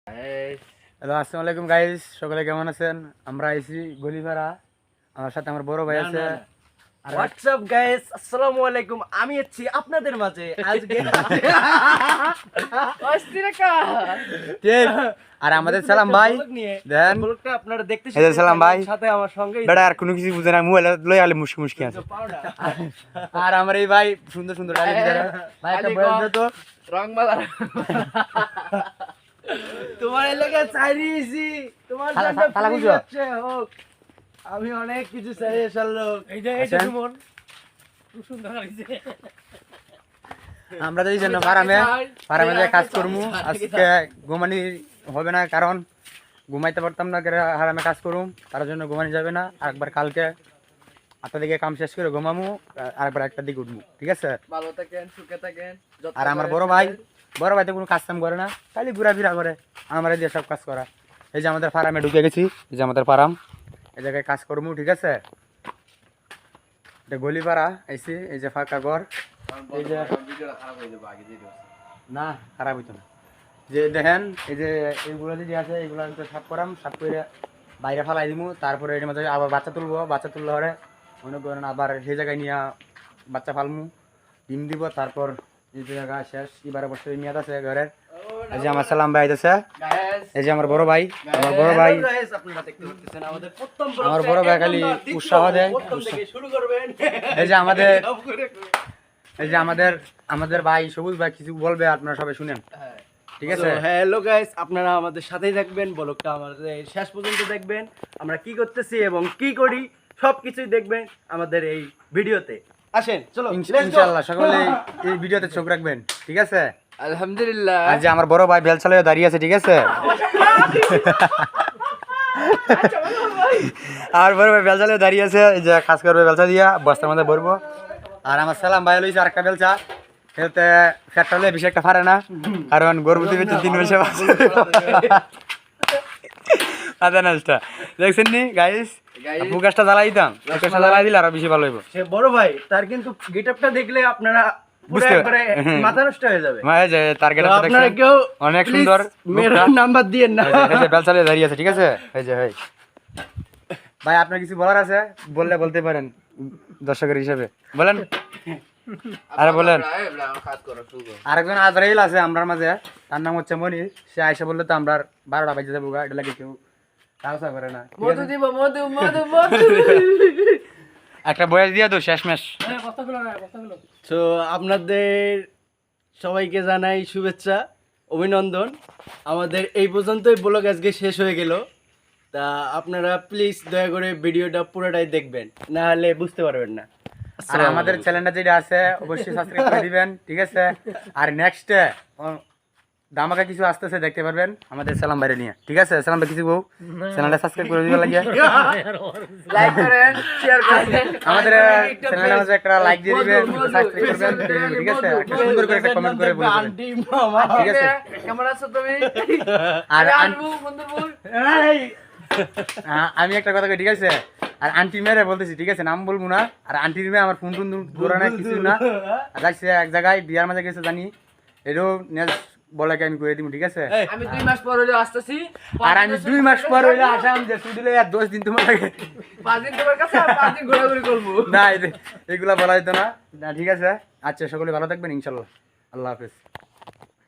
Hello, আসসালামু আলাইকুম guys, সকলে কেমন আছেন? আমরা আইছি গলিপাড়া, আমার সাথে আমার বড় ভাই আছে। হোয়াটসঅ্যাপ গাইস, আসসালামু আলাইকুম। আমি আছি আপনাদের মাঝে আজকে। ঠিক। আর আমাদের সালাম ভাই দেন ব্লগটা আপনারা দেখতে এই যে সালাম ভাই সাথে আমার সঙ্গে বেটা আর কোনো কিছু বুঝে না, মোবাইল লই আলে মুশকি মুশকি আছে। আর আমার এই ভাই সুন্দর সুন্দর ডালি দিতে ভাই একটা বয়স দে তো রংমালা। তোমার এলাকা চাইছি, তোমার শালা বুঝছো? হোক। আমি অনেক কিছু চাই লোক। এই যে সুমন খুব সুন্দর লাগছে। আমরা তো এই জন্য ফারামে যে কাজ করবো। আজকে ঘুমানি হবে না, কারণ ঘুমাইতে পারতাম না, হারামে কাজ করুম, তার জন্য ঘুমানি যাবে না। আরেকবার কালকে 8টার দিকে কাম শেষ করে ঘুমামু, আরেকবার 1টার দিকে উঠবো, ঠিক আছে? ভালো থাকেন, সুখে থাকেন। আর আমার বড় ভাই তো কোনো কাজ কাম করে না, খালি ঘোরাফেরা করে, আমার দিয়ে সব কাজ করা। এই যে আমাদের ফার্মে ঢুকে গেছি, এই যে আমাদের ফার্ম, এই জায়গায় কাজ করবো, ঠিক আছে? এটা গলিপাড়া আইসি, এই যে ফাঁকা ঘর, এই যে না খারাপ হইতো না। যে দেখেন এই যে এইগুলো যে আছে, এইগুলো সাফ করাম, সাফ করে বাইরে ফালাই দিব। তারপরে এর মধ্যে আবার বাচ্চা তুলবো, বাচ্চা তুললে হরে মনে করেন আবার সেই জায়গায় নিয়ে বাচ্চা ফালমু, ডিম দিব। তারপর এই জায়গা শেষ, এবারে বছর মেয়াদ আছে ঘরের। এই যে আমার সালাম ভাই আছে, এই যে আমার বড় ভাই, আমার বড় ভাই খালি উৎসাহ দেয়। এই যে আমাদের ভাই সবুজ ভাই কিছু বলবে, আপনারা সবাই শুনেন, ঠিক আছে? হ্যালো গাইস, আপনারা আমাদের সাথেই থাকবেন, ব্লগটা আমাদের শেষ পর্যন্ত দেখবেন। আমরা কি করতেছি এবং কি করি সবকিছুই দেখবেন আমাদের এই ভিডিওতে। আসেন চলো, ইনশাআল্লাহ সকলে এই ভিডিওতে চোখ রাখবেন, ঠিক আছে? আলহামদুলিল্লাহ। আর যে আমার বড় ভাই বেল চালিয়ে দাঁড়িয়ে আছে, ঠিক আছে? আর বড় ভাই বেলচা লিয়ে দাঁড়িয়ে আছে, এই যে কাজ করবে বেলচা দিয়া বস্তার মধ্যে ভরবো। আর আমার সালাম ভাই লইছে আরেকটা বেলচা, খেলতে ফ্যাটটা হলে বেশি একটা পারে না, কারণ গর্ভবতী ভিতরে 3 মাসে আদা নষ্ট। দেখছেন নি গাইস, ফুকাসটা জ্বালাই দিতাম, ফুকাসটা জ্বালাই দিলে আরো বেশি ভালো হইব। সে বড় ভাই, তার কিন্তু গেটআপটা দেখলে আপনারা বুঝতে মাথা নষ্ট হয়ে যাবে। যে তার গেটআপটা আপনারা কেউ অনেক সুন্দর, মেয়ের নাম্বার দিয়েন না। এই যে বেলচা লিয়ে দাঁড়িয়ে আছে, ঠিক আছে? এই যে ভাই আপনার কিছু বলার আছে, বললে বলতে পারেন দর্শকের হিসেবে, বলেন। আরে বলেন। আরেকজন আজরাইল আছে আমরার মাঝে, তার নাম হচ্ছে মনির। সে আইসা বললে তো আমরা 12টা বাজে যাবো, এটা লাগে কেউ তাওসা করে না। মধু দিব, মধু মধু মধু। একটা বয়স দিয়া তো শেষমেশ। তো আপনাদের সবাইকে জানাই শুভেচ্ছা, অভিনন্দন। আমাদের এই পর্যন্তই ব্লগ আজকে শেষ হয়ে গেল। তা আপনারা প্লিজ দয়া করে ভিডিওটা পুরোটাই দেখবেন, না হলে বুঝতে পারবেন না। আর আমাদের চ্যানেলটা যেটা আছে অবশ্যই সাবস্ক্রাইব করে দিবেন, ঠিক আছে? আর নেক্সটে ধামাকা কিছু আসতেছে, দেখতে পারবেন আমাদের সালাম ভাইরে নিয়ে, ঠিক আছে? সালাম ভাই কিছু বউ, চ্যানেলটা সাবস্ক্রাইব করে দিবেন, লাগে লাইক করেন, শেয়ার করেন, আমাদের চ্যানেলের মাঝে একটা লাইক দিয়ে দিবেন, সাবস্ক্রাইব করবেন, ঠিক আছে? একটা সুন্দর করে একটা কমেন্ট করে বলবেন, আন্টি মামা, ঠিক আছে? কেমন আছো তুমি? আর আনবু বন্ধুবুল, আমি একটা কথা কই, ঠিক আছে? আর আন্টি মেরে বলতেছি, ঠিক আছে? নাম বলবো না। আর আন্টির মেয়ে আমার ফোন ধরে না, কিছু না। আর যাইছে এক জায়গায় বিয়ার মাঝে গেছে জানি, এটাও বলে আমি করে দিব, ঠিক আছে? আমি 2 মাস পর হইলে আসতেছি। আর আমি 2 মাস পর হইলে আসাম, যে শুধুলে আর 10 দিন তোমার লাগে, 5 দিন তোমার কাছে আর 5 দিন ঘোরাঘুরি করবো না। এগুলা বলা যেত না, ঠিক আছে? আচ্ছা, সকলে ভালো থাকবেন ইনশাল্লাহ। আল্লাহ হাফেজ।